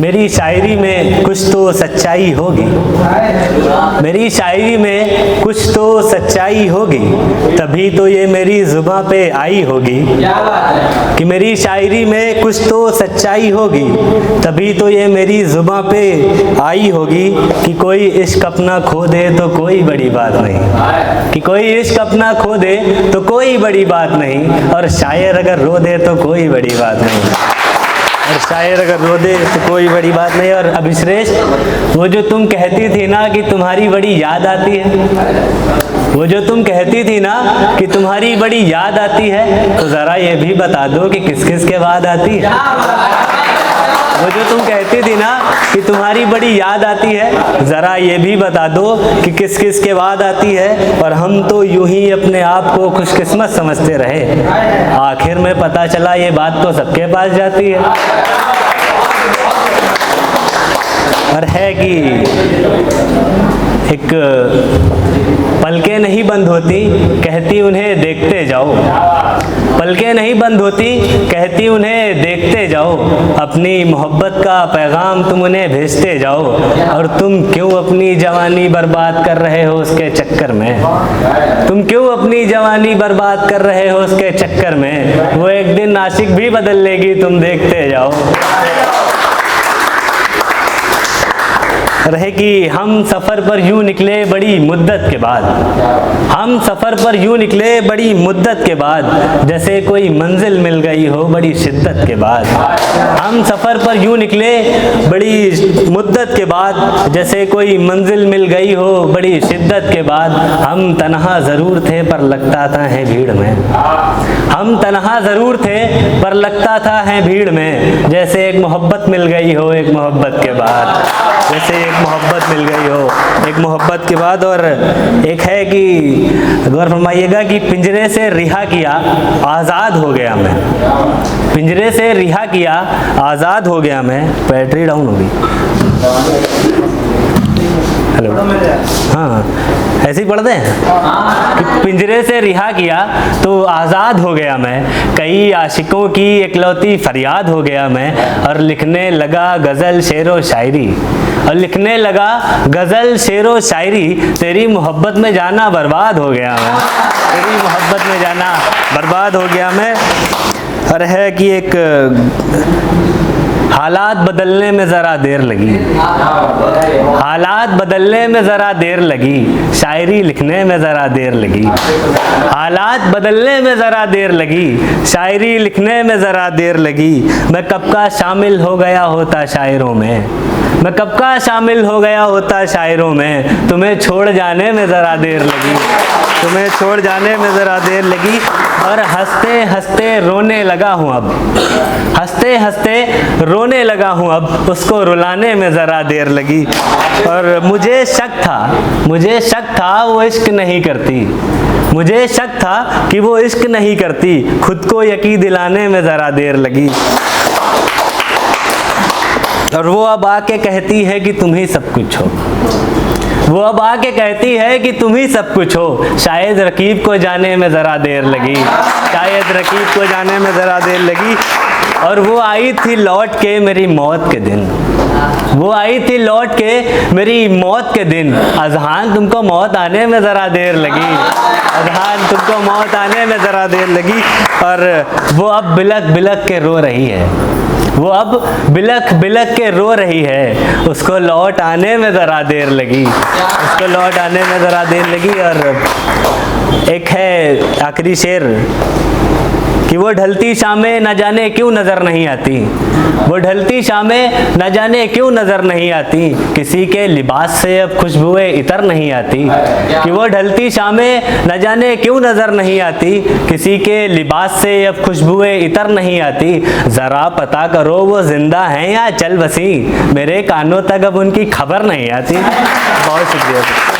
मेरी शायरी में कुछ तो सच्चाई होगी, मेरी शायरी में कुछ तो सच्चाई होगी, तभी तो ये मेरी जुबां पे आई होगी। कि मेरी शायरी में कुछ तो सच्चाई होगी, तभी तो ये मेरी जुबां पे आई होगी। कि कोई इश्क अपना खो दे तो कोई बड़ी बात नहीं, कि कोई इश्क अपना खो दे तो कोई बड़ी बात नहीं, और शायर अगर रो दे तो कोई बड़ी बात नहीं, और शायर अगर रो दे तो कोई बड़ी बात नहीं। और अभिश्रेष्ठ, वो जो तुम कहती थी ना कि तुम्हारी बड़ी याद आती है, वो जो तुम कहती थी ना कि तुम्हारी बड़ी याद आती है, तो ज़रा ये भी बता दो कि किस किस के बाद आती है। वो जो तुम कहती थी ना कि तुम्हारी बड़ी याद आती है, ज़रा ये भी बता दो कि किस किस के बाद आती है। और हम तो यूं ही अपने आप को खुशकिस्मत समझते रहे, आखिर में पता चला ये बात तो सबके पास जाती है। और है कि एक पलकें नहीं बंद होती, कहती उन्हें देखते जाओ, पलकें नहीं बंद होती, कहती उन्हें देखते जाओ, अपनी मोहब्बत का पैगाम तुम उन्हें भेजते जाओ। और तुम क्यों अपनी जवानी बर्बाद कर रहे हो उसके चक्कर में, तुम क्यों अपनी जवानी बर्बाद कर रहे हो उसके चक्कर में, वो एक दिन आशिक भी बदल लेगी, तुम देखते जाओ। रहे कि हम सफ़र पर यूँ निकले बड़ी मुद्दत के बाद, हम सफ़र पर यूँ निकले बड़ी मुद्दत के बाद, जैसे कोई मंजिल मिल गई हो बड़ी शिद्दत के बाद। हम सफ़र पर यूँ निकले बड़ी मुद्दत के बाद, जैसे कोई मंजिल मिल गई हो बड़ी शिद्दत के बाद। हम तन्हा ज़रूर थे पर लगता था है भीड़ में, हम तन्हा ज़रूर थे पर लगता था है भीड़ में, जैसे एक मोहब्बत मिल गई हो एक मोहब्बत के बाद, जैसे एक मोहब्बत मिल गई हो एक मोहब्बत के बाद। और एक है कि गौर फरमाइएगा कि पिंजरे से रिहा किया आज़ाद हो गया मैं, पिंजरे से रिहा किया आज़ाद हो गया मैं। बैटरी डाउन होगी, हेलो, हाँ ऐसे ही पढ़ते हैं कि पिंजरे से रिहा किया तो आज़ाद हो गया मैं, कई आशिकों की इकलौती फरियाद हो गया मैं। और लिखने लगा गज़ल शेर व शायरी, और लिखने लगा गज़ल शेर व शायरी, तेरी मोहब्बत में जाना बर्बाद हो गया मैं, तेरी मोहब्बत में जाना बर्बाद हो गया मैं। और है कि एक हालात बदलने में ज़रा देर लगी, हालात बदलने में ज़रा देर लगी, शायरी लिखने में ज़रा देर लगी, हालात बदलने में ज़रा देर लगी, शायरी लिखने में ज़रा देर लगी। मैं कब का शामिल हो गया होता शायरों में, मैं कब का शामिल हो गया होता शायरों में, तुम्हें छोड़ जाने में ज़रा देर लगी, तुम्हें छोड़ जाने में ज़रा देर लगी। और हंसते हंसते रोने लगा हूँ अब, हंसते हंसते रोने लगा हूँ अब, उसको रुलाने में ज़रा देर लगी। और मुझे शक था, मुझे शक था वो इश्क नहीं करती, मुझे शक था कि वो इश्क नहीं करती, खुद को यकीन दिलाने में ज़रा देर लगी। और वो अब आके कहती है कि तुम ही सब कुछ हो, वो अब आके कहती है कि तुम ही सब कुछ हो, शायद रकीब को जाने में ज़रा देर लगी, शायद रकीब को जाने में ज़रा देर लगी। और वो आई थी लौट के मेरी मौत के दिन, वो आई थी लौट के मेरी मौत के दिन, अज़हान तुमको मौत आने में ज़रा देर लगी, अज़हान तुमको मौत आने में ज़रा देर लगी। और वो अब बिलक बिलक के रो रही है, वो अब बिलक बिलक के रो रही है, उसको लौट आने में ज़रा देर लगी, उसको लौट आने में ज़रा देर लगी। और एक है आखिरी शेर कि वो ढलती शामें न जाने क्यों नज़र नहीं आती, वो ढलती शामें न जाने क्यों नज़र नहीं आती, किसी के लिबास से अब खुशबुएं इतर नहीं आती। कि वो ढलती शामें न जाने क्यों नज़र नहीं आती, किसी के लिबास से अब खुशबुएं इतर नहीं आती, ज़रा पता करो वो ज़िंदा हैं या चल बसी, मेरे कानों तक अब उनकी खबर नहीं आती। बहुत शुक्रिया।